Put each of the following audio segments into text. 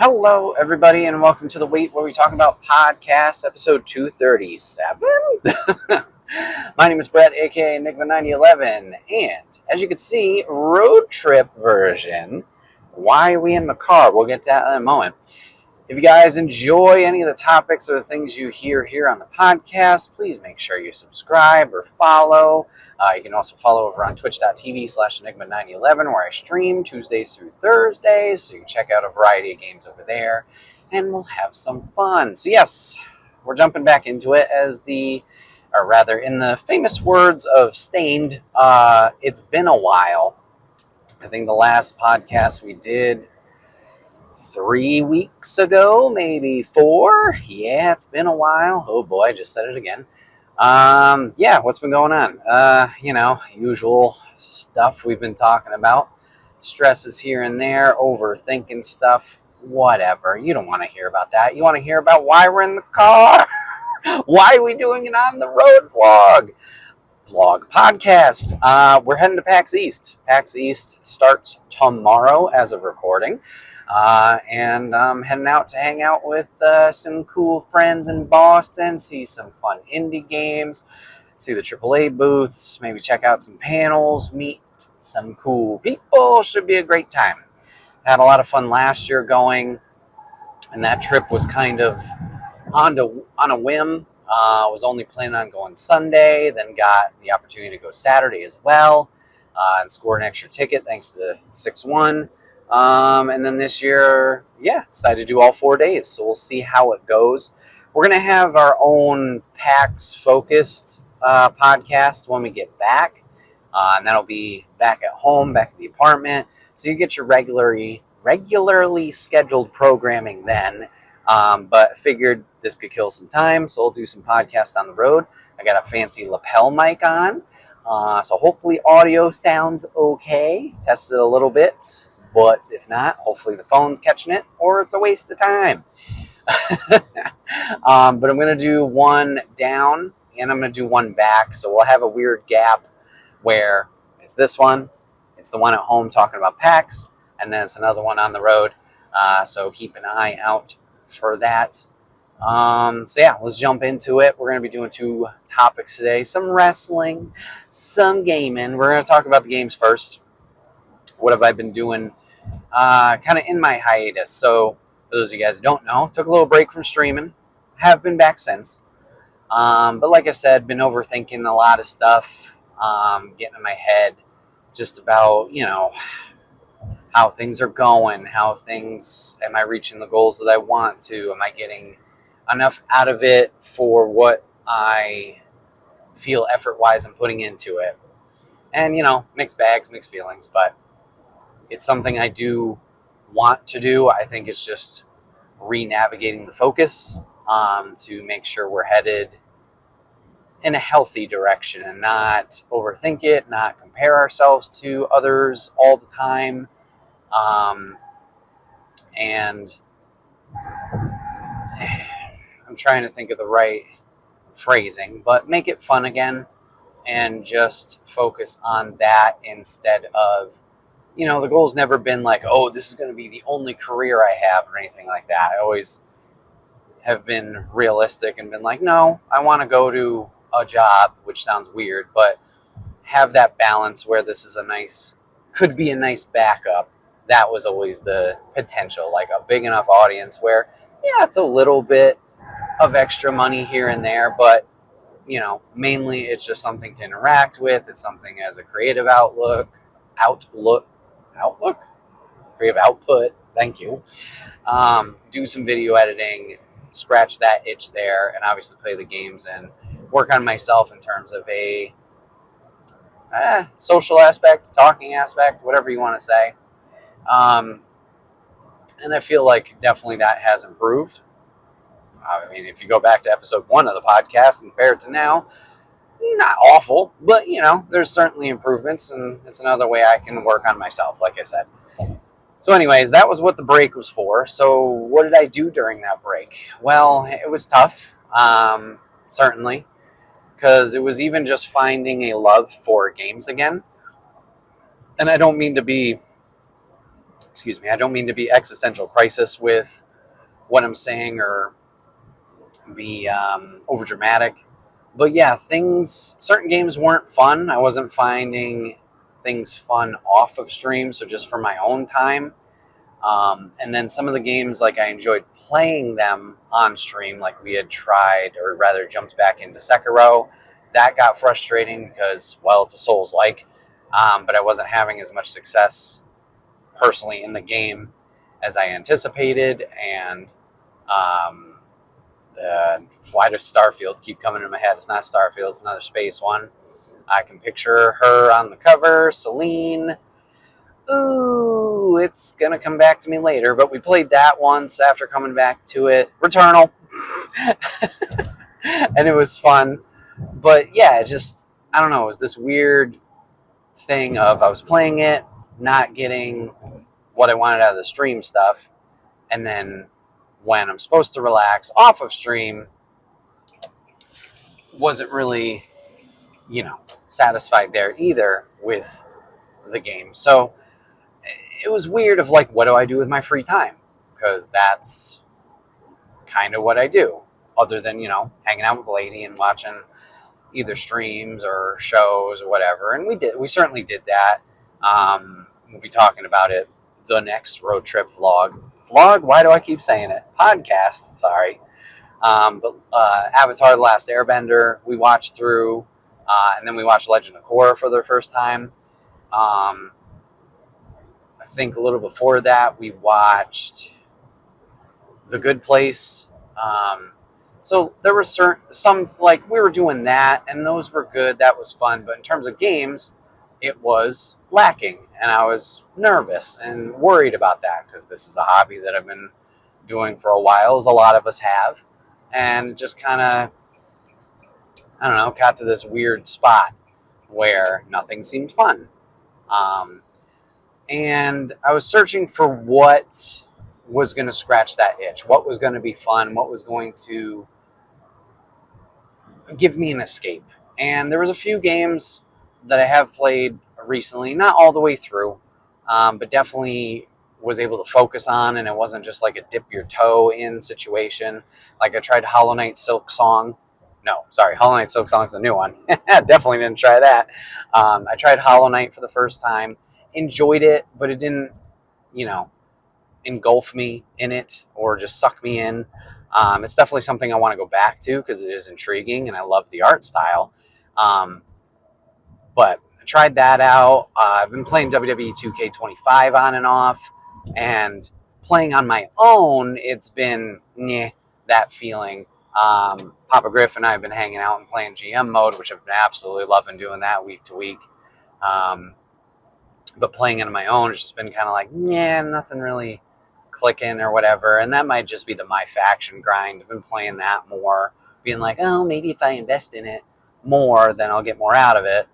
Hello, everybody, and welcome to The Wait Where We Talk About Podcast, episode 237. My name is Brett, aka Enigma 9011, and as you can see, road trip version. Why are we in the car? We'll get to that in a moment. If you guys enjoy any of the topics or the things you hear here on the podcast, please make sure you subscribe or follow. You can also follow over on twitch.tv/Enigma9011, where I stream Tuesdays through Thursdays, so you can check out a variety of games over there, and we'll have some fun. So yes, we're jumping back into it or rather, in the famous words of Stained, it's been a while. I think the last podcast we did 3 weeks ago, maybe 4. Yeah, it's been a while. Oh boy, I just said it again. Yeah, what's been going on? Usual stuff we've been talking about. Stresses here and there, overthinking stuff, whatever. You don't want to hear about that. You want to hear about why we're in the car. Why are we doing it on the road podcast. We're heading to PAX East. PAX East starts tomorrow as of recording. And I'm heading out to hang out with some cool friends in Boston, see some fun indie games, see the AAA booths, maybe check out some panels, meet some cool people. Should be a great time. Had a lot of fun last year going, and that trip was kind of on a whim. Was only planning on going Sunday, then got the opportunity to go Saturday as well, and scored an extra ticket thanks to 6-1. And then this year, decided to do all 4 days. So we'll see how it goes. We're going to have our own PAX focused podcast when we get back. And that'll be back at home, back at the apartment. So you get your regularly scheduled programming then. But figured this could kill some time, so I'll do some podcasts on the road. I got a fancy lapel mic on, so hopefully audio sounds okay. Tested it a little bit, but if not, hopefully the phone's catching it, or it's a waste of time. But I'm going to do one down, and I'm going to do one back, so we'll have a weird gap where it's this one, it's the one at home talking about PAX, and then it's another one on the road, so keep an eye out for that. Let's jump into it. We're going to be doing 2 topics today. Some wrestling, some gaming. We're going to talk about the games first. What have I been doing kind of in my hiatus? So for those of you guys who don't know, took a little break from streaming. Have been back since. But like I said, been overthinking a lot of stuff, getting in my head just about, how things are going, am I reaching the goals that I want to? Am I getting enough out of it for what I feel effort-wise I'm putting into it? And, mixed bags, mixed feelings, but it's something I do want to do. I think it's just re-navigating the focus to make sure we're headed in a healthy direction and not overthink it, not compare ourselves to others all the time. And I'm trying to think of the right phrasing, but make it fun again and just focus on that instead of, the goal's never been like, oh, this is going to be the only career I have or anything like that. I always have been realistic and been like, no, I want to go to a job, which sounds weird, but have that balance where this is could be a nice backup. That was always the potential, like a big enough audience where, it's a little bit of extra money here and there, but, mainly it's just something to interact with. It's something as a creative creative output. Thank you. Do some video editing, scratch that itch there, and obviously play the games and work on myself in terms of a social aspect, talking aspect, whatever you want to say. And I feel like definitely that has improved. I mean, if you go back to episode 1 of the podcast and compare it to now, not awful, but, there's certainly improvements, and it's another way I can work on myself, like I said. So anyways, that was what the break was for. So what did I do during that break? Well, it was tough, certainly, because it was even just finding a love for games again. And I don't mean to be Excuse me. I don't mean to be existential crisis with what I'm saying or be over dramatic, but yeah, certain games weren't fun. I wasn't finding things fun off of stream, so just for my own time. And then some of the games, like I enjoyed playing them on stream, like we had tried, or rather jumped back into Sekiro. That got frustrating because, well, it's a Souls-like, but I wasn't having as much success personally in the game as I anticipated. And um, why does Starfield keep coming in my head? It's not Starfield, it's another space one. I can picture her on the cover, Celine. Ooh, it's gonna come back to me later, but we played that once after coming back to it. Returnal. And it was fun. But yeah, I don't know, it was this weird thing of I was playing it, not getting what I wanted out of the stream stuff, and then when I'm supposed to relax off of stream, wasn't really, satisfied there either with the game. So it was weird of like, what do I do with my free time? Because that's kind of what I do, other than, hanging out with the lady and watching either streams or shows or whatever. And we certainly did that. We'll be talking about it the next road trip vlog. Vlog? Why do I keep saying it? Podcast, sorry. But Avatar: The Last Airbender, we watched through, and then we watched Legend of Korra for the first time. I think a little before that, we watched The Good Place. So there were some, like, we were doing that, and those were good. That was fun. But in terms of games, it was lacking, and I was nervous and worried about that because this is a hobby that I've been doing for a while, as a lot of us have, and just kind of, I don't know, got to this weird spot where nothing seemed fun. And I was searching for what was going to scratch that itch, what was going to be fun, what was going to give me an escape. And there was a few games that I have played recently, not all the way through, but definitely was able to focus on, and it wasn't just like a dip your toe in situation. Like I tried Hollow Knight Silk Song. No, sorry, Hollow Knight Silk Song is the new one. Definitely didn't try that. I tried Hollow Knight for the first time, enjoyed it, but it didn't, engulf me in it or just suck me in. It's definitely something I want to go back to because it is intriguing and I love the art style. But I tried that out. I've been playing WWE 2K25 on and off, and playing on my own, it's been that feeling. Papa Griff and I have been hanging out and playing GM mode, which I've been absolutely loving doing that week to week. But playing on my own has just been kind of like, nothing really clicking or whatever. And that might just be the My Faction grind. I've been playing that more, being like, oh, maybe if I invest in it more, then I'll get more out of it.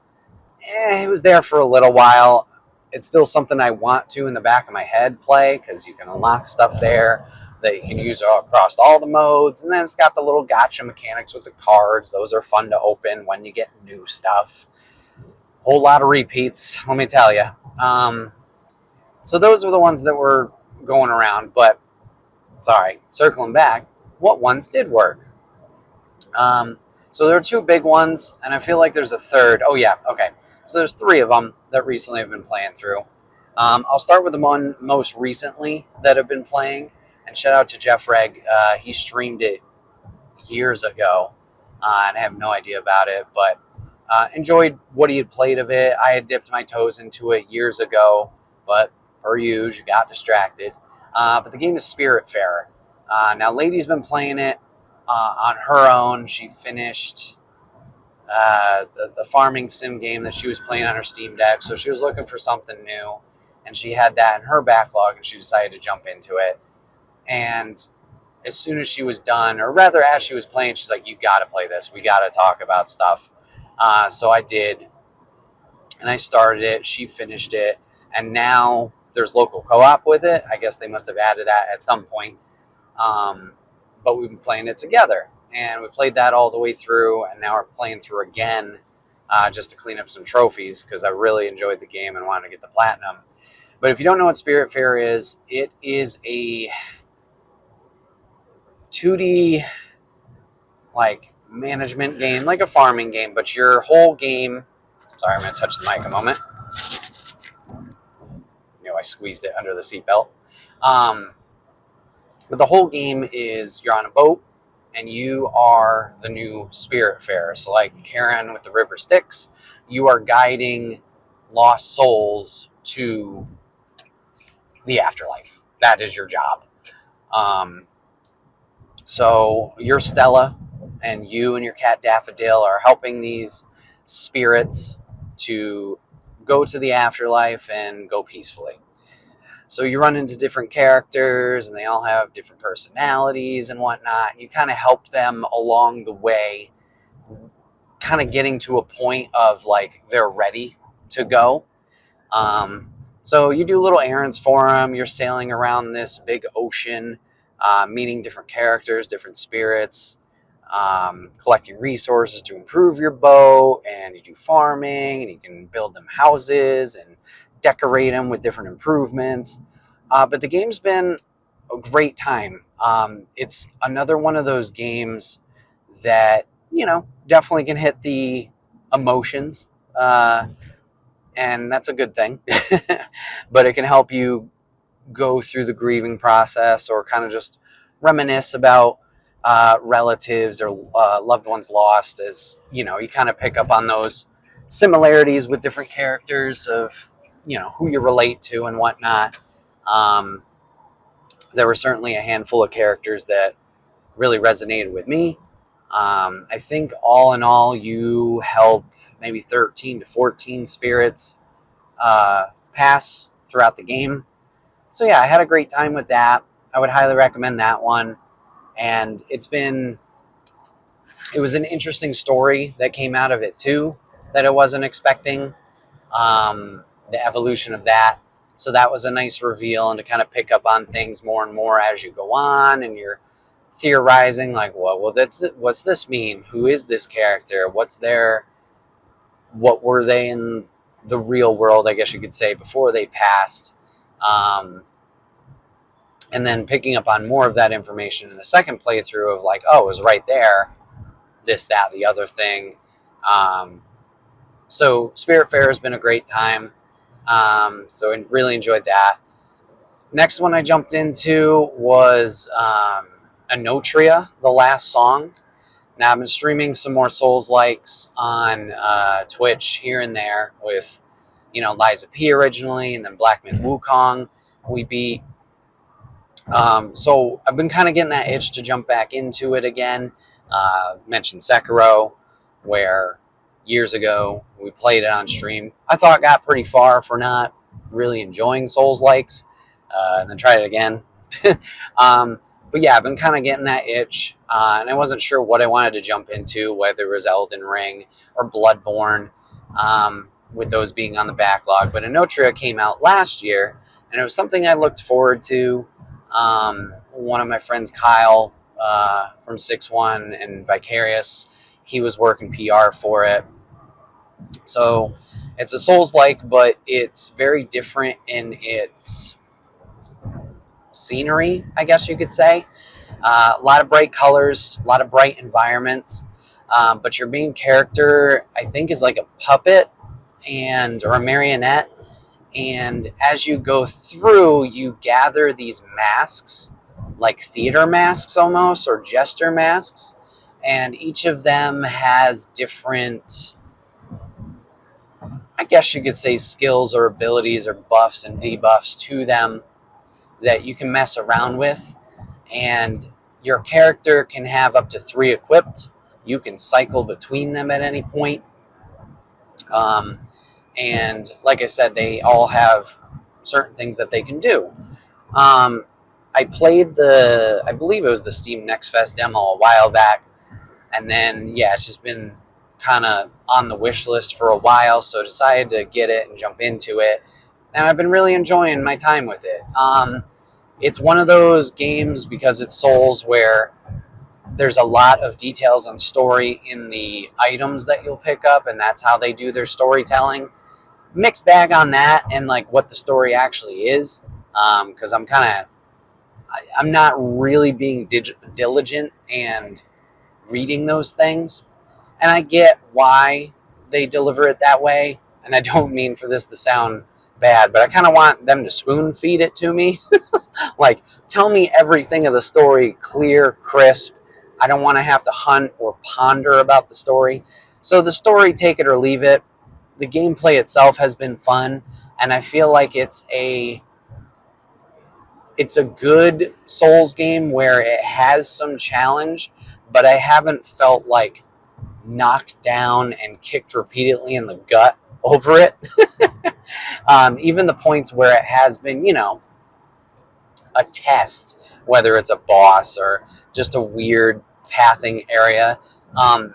It was there for a little while. It's still something I want to, in the back of my head, play, because you can unlock stuff there that you can use across all the modes. And then it's got the little gotcha mechanics with the cards. Those are fun to open when you get new stuff. Whole lot of repeats, let me tell you. So those were the ones that were going around, but sorry, circling back, what ones did work? So there are two big ones, and I feel like there's a third. Oh yeah, okay. So there's three of them that recently I've been playing through. I'll start with the one most recently that I've been playing, and shout out to Jeff Reg. He streamed it years ago, and I have no idea about it, but enjoyed what he had played of it. I had dipped my toes into it years ago, but per usual, got distracted. But the game is Spiritfarer. Now, Lady's been playing it on her own. She finished the farming sim game that she was playing on her Steam Deck, so she was looking for something new, and she had that in her backlog, and she decided to jump into it. And as soon as she was done, or rather as she was playing, she's like, you got to play this. We got to talk about stuff. So I did, and I started it. She finished it, and now there's local co-op with it. I guess they must have added that at some point. But we've been playing it together, and we played that all the way through, and now we're playing through again just to clean up some trophies because I really enjoyed the game and wanted to get the platinum. But if you don't know what Spiritfarer is, it is a 2D like management game, like a farming game, but your whole game. Sorry, I'm going to touch the mic a moment. I squeezed it under the seatbelt. But the whole game is you're on a boat and you are the new Spiritfarer. So, like Karen with the River Styx, you are guiding lost souls to the afterlife. That is your job. So you're Stella, and you and your cat Daffodil are helping these spirits to go to the afterlife and go peacefully. So you run into different characters, and they all have different personalities and whatnot. You kind of help them along the way, kind of getting to a point of like they're ready to go. So you do little errands for them. You're sailing around this big ocean, meeting different characters, different spirits, collecting resources to improve your boat, and you do farming, and you can build them houses and decorate them with different improvements. But the game's been a great time. It's another one of those games that, definitely can hit the emotions. And that's a good thing. But it can help you go through the grieving process or kind of just reminisce about relatives or loved ones lost, as you kind of pick up on those similarities with different characters of who you relate to and whatnot. There were certainly a handful of characters that really resonated with me. I think all in all, you help maybe 13 to 14 spirits pass throughout the game. So yeah, I had a great time with that. I would highly recommend that one. And it was an interesting story that came out of it too, that I wasn't expecting. The evolution of that. So that was a nice reveal, and to kind of pick up on things more and more as you go on, and you're theorizing like, well, what's this mean? Who is this character? What were they in the real world, I guess you could say, before they passed? And then picking up on more of that information in the second playthrough of like, oh, it was right there, this, that, the other thing. So Spiritfarer has been a great time. So I really enjoyed that. Next one I jumped into was Anotria, The Last Song. Now I've been streaming some more Souls-likes on Twitch here and there with, Liza P originally, and then Black Myth Wukong we beat. So I've been kind of getting that itch to jump back into it again. Mentioned Sekiro, where years ago we played it on stream. I thought it got pretty far for not really enjoying Souls-likes, and then tried it again. But yeah, I've been kind of getting that itch, and I wasn't sure what I wanted to jump into, whether it was Elden Ring or Bloodborne, with those being on the backlog. But Anotria came out last year, and it was something I looked forward to. One of my friends, Kyle, from 6-1 and Vicarious, he was working PR for it. So it's a Souls-like, but it's very different in its scenery, I guess you could say. A lot of bright colors, a lot of bright environments, but your main character, I think, is like a puppet or a marionette. And as you go through, you gather these masks, like theater masks almost, or jester masks. And each of them has different, I guess you could say, skills or abilities or buffs and debuffs to them that you can mess around with. And your character can have up to 3 equipped. You can cycle between them at any point. And like I said, they all have certain things that they can do. I played I believe it was the Steam Next Fest demo a while back. And then, yeah, it's just been kind of on the wish list for a while. So I decided to get it and jump into it. And I've been really enjoying my time with it. It's one of those games, because it's Souls, where there's a lot of details on story in the items that you'll pick up, and that's how they do their storytelling. mixed bag on that and like what the story actually is, because I'm not really being diligent and reading those things, and I get why they deliver it that way. And I don't mean for this to sound bad, but I kind of want them to spoon feed it to me. Like, tell me everything of the story clear, crisp. I don't want to have to hunt or ponder about the story. So the story, take it or leave it. The gameplay itself has been fun, and I feel like it's a good Souls game where it has some challenge, but I haven't felt like knocked down and kicked repeatedly in the gut over it. Even the points where it has been, a test, whether it's a boss or just a weird pathing area. Um,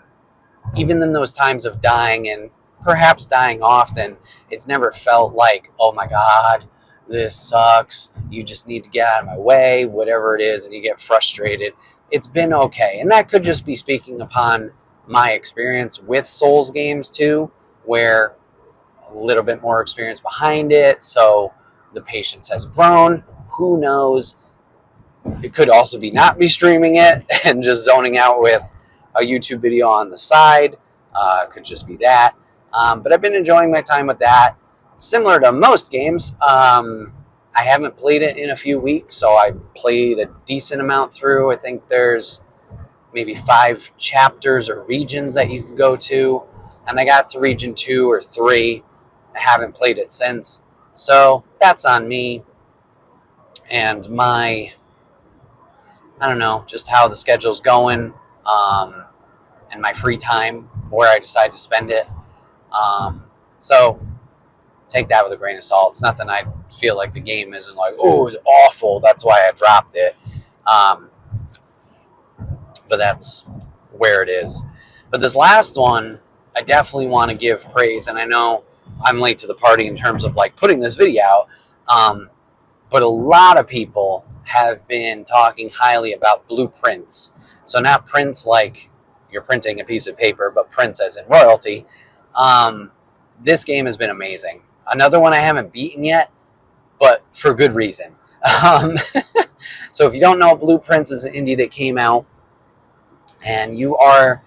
Even in those times of dying and perhaps dying often, it's never felt like, oh my God, this sucks. You just need to get out of my way, whatever it is, and you get frustrated. It's been okay. And that could just be speaking upon my experience with Souls games too, where a little bit more experience behind it. So the patience has grown. Who knows? It could also be not be streaming it and just zoning out with a YouTube video on the side. Could just be that. But I've been enjoying my time with that. Similar to most games, I haven't played it in a few weeks, so I played a decent amount through. I think there's maybe 5 chapters or regions that you can go to, and I got to region 2 or 3. I haven't played it since, so that's on me and my, I don't know, just how the schedule's going, um, and my free time, where I decide to spend it. So take that with a grain of salt. It's nothing I feel like the game isn't like, oh, it's awful, that's why I dropped it. Um, but that's where it is. But this last one, I definitely want to give praise, and I know I'm late to the party in terms of like putting this video out, but a lot of people have been talking highly about blueprints. So not prints like you're printing a piece of paper, but prints as in royalty. This game has been amazing. Another one I haven't beaten yet, but for good reason. Um, so if you don't know, Blueprints is an indie that came out, and you are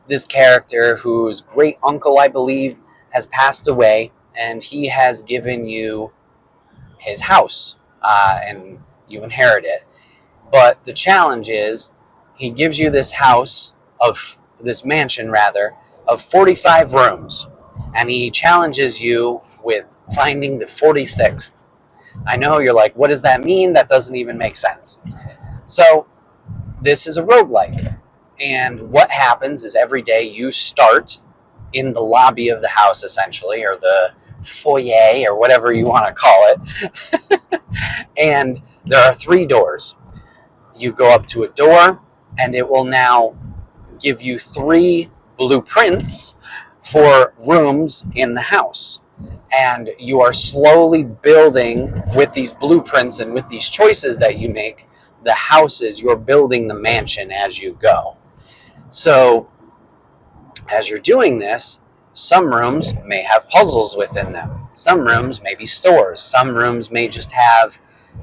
this character whose great uncle, I believe, has passed away, and he has given you his house, and you inherit it. But the challenge is, he gives you this house of this mansion, rather, of 45 rooms, and he challenges you with finding the 46th. I know you're like, what does that mean? That doesn't even make sense. So this is a roguelike. And what happens is every day you start in the lobby of the house, essentially, or the foyer, or whatever you want to call it. And there are 3 doors. You go up to a door, and it will now give you 3 blueprints for rooms in the house. And you are slowly building with these blueprints and with these choices that you make the houses. You're building the mansion as you go. So as you're doing this, some rooms may have puzzles within them. Some rooms may be stores. Some rooms may just have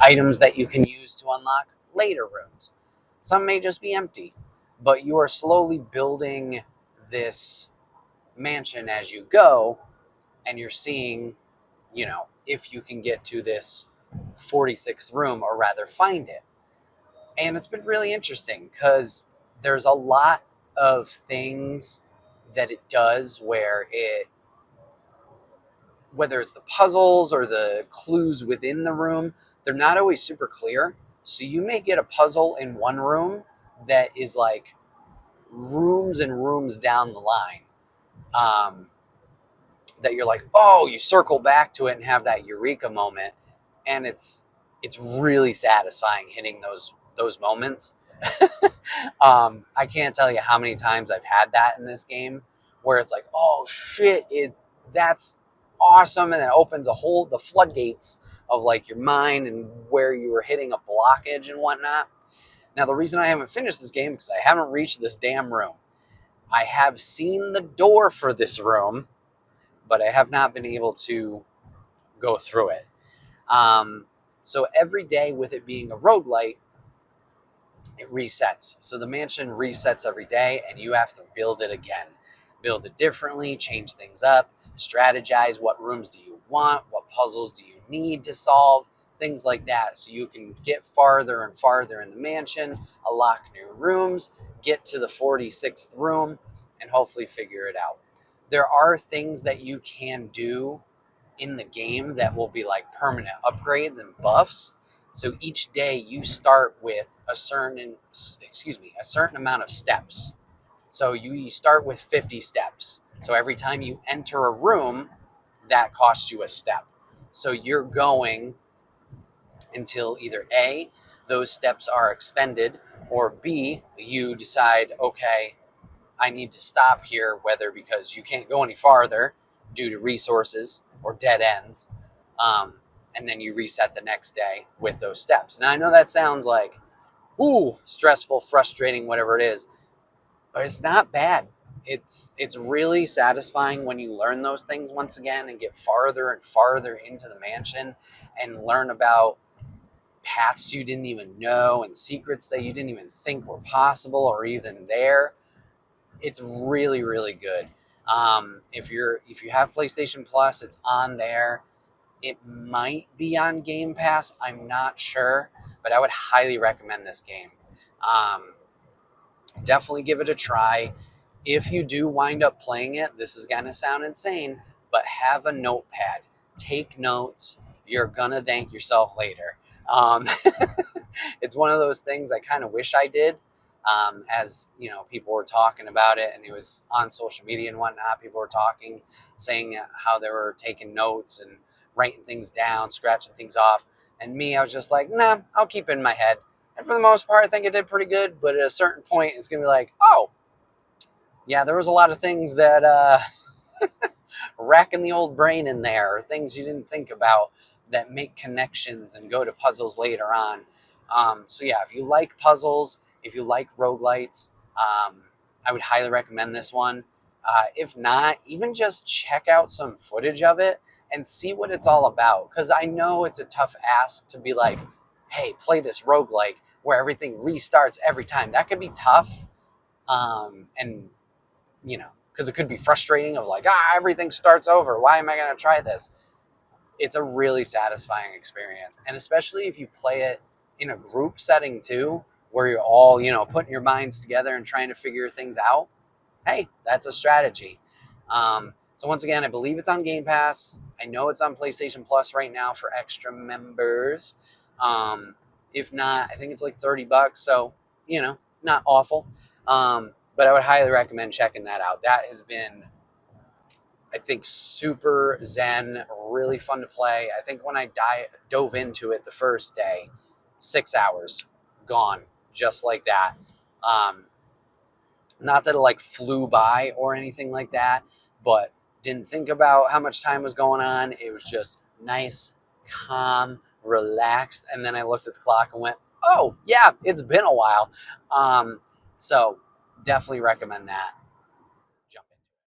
items that you can use to unlock later rooms. Some may just be empty. But you are slowly building this mansion as you go, and you're seeing, if you can get to this 46th room, or rather find it. And it's been really interesting because there's a lot of things that it does whether it's the puzzles or the clues within the room, they're not always super clear. So you may get a puzzle in one room that is like rooms and rooms down the line, that you're like, oh, you circle back to it and have that eureka moment, and it's really satisfying hitting those moments. I can't tell you how many times I've had that in this game, where it's like, oh shit, that's awesome, and it opens the floodgates of like your mind and where you were hitting a blockage and whatnot. Now the reason I haven't finished this game is because I haven't reached this damn room. I have seen the door for this room, but I have not been able to go through it. So every day, with it being a roguelite, it resets. So the mansion resets every day, and you have to build it again. Build it differently, change things up, strategize what rooms do you want, what puzzles do you need to solve, things like that. So you can get farther and farther in the mansion, unlock new rooms, get to the 46th room, and hopefully figure it out. There are things that you can do in the game that will be like permanent upgrades and buffs. So each day you start with a certain amount of steps. So you start with 50 steps. So every time you enter a room, that costs you a step. So you're going until either A, those steps are expended, or B, you decide, okay, I need to stop here, whether because you can't go any farther due to resources or dead ends, and then you reset the next day with those steps. Now, I know that sounds like, ooh, stressful, frustrating, whatever it is, but it's not bad. It's really satisfying when you learn those things once again and get farther and farther into the mansion and learn about paths you didn't even know and secrets that you didn't even think were possible or even there. It's really, really good. If you have PlayStation Plus, it's on there. It might be on Game Pass. I'm not sure, but I would highly recommend this game. Definitely give it a try. If you do wind up playing it, this is gonna sound insane, but have a notepad. Take notes. You're gonna thank yourself later. Um, it's one of those things I kind of wish I did. As you know, people were talking about it, and it was on social media and whatnot. People were talking, saying how they were taking notes and writing things down, scratching things off. And me, I was just like, nah, I'll keep it in my head. And for the most part, I think it did pretty good. But at a certain point, it's gonna be like, oh, yeah, there was a lot of things that racking the old brain in there, or things you didn't think about that make connections and go to puzzles later on. So yeah, if you like puzzles, if you like roguelites, I would highly recommend this one. If not, even just check out some footage of it and see what it's all about. Because I know it's a tough ask to be like, hey, play this roguelike where everything restarts every time. That could be tough. And you know, because it could be frustrating of like, everything starts over. Why am I going to try this? It's a really satisfying experience. And especially if you play it in a group setting too, where you're all, putting your minds together and trying to figure things out. Hey, that's a strategy. So once again, I believe it's on Game Pass. I know it's on PlayStation Plus right now for extra members. If not, I think it's like $30. So, not awful. But I would highly recommend checking that out. That has been, I think, super zen, really fun to play. I think when I dove into it the first day, 6 hours gone, just like that. Not that it like flew by or anything like that, but didn't think about how much time was going on. It was just nice, calm, relaxed. And then I looked at the clock and went, oh, yeah, it's been a while. So definitely recommend that.